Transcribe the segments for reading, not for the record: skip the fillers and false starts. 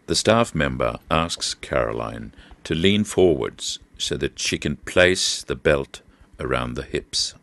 The staff member asks Caroline to lean forwards so that she can place the belt around the hips.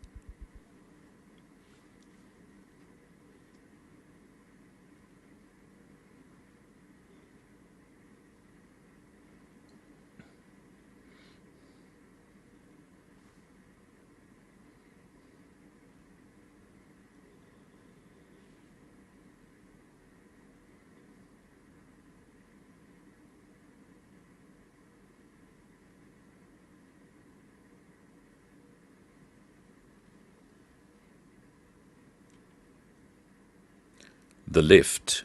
The lift,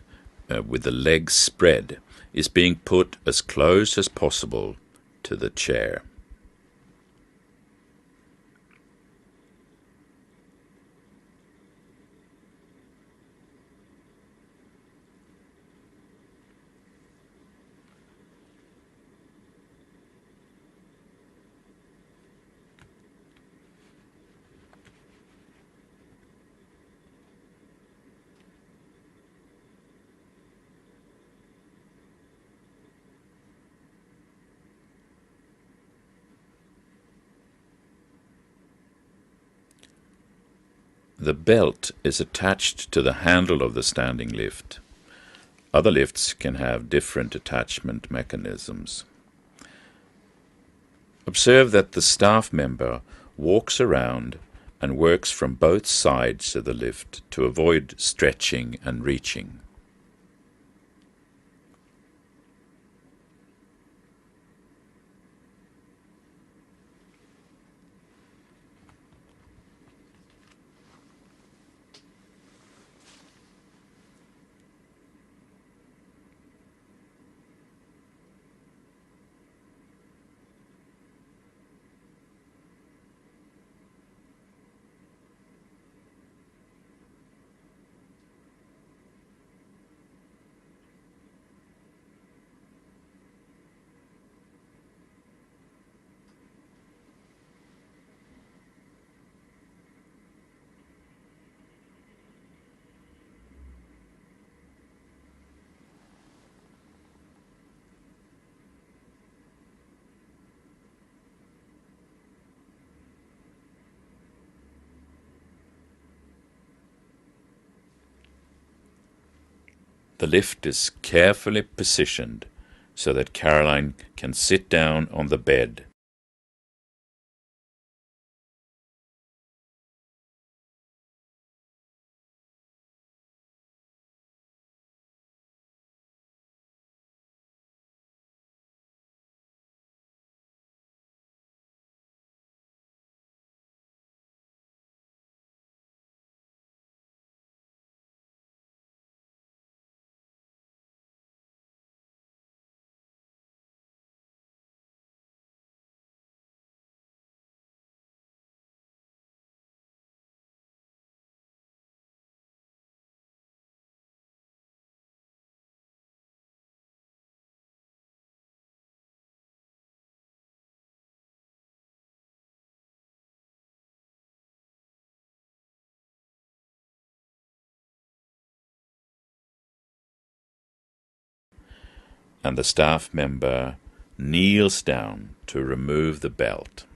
with the legs spread, is being put as close as possible to the chair. The belt is attached to the handle of the standing lift. Other lifts can have different attachment mechanisms. Observe that the staff member walks around and works from both sides of the lift to avoid stretching and reaching. The lift is carefully positioned so that Caroline can sit down on the bed. And the staff member kneels down to remove the belt.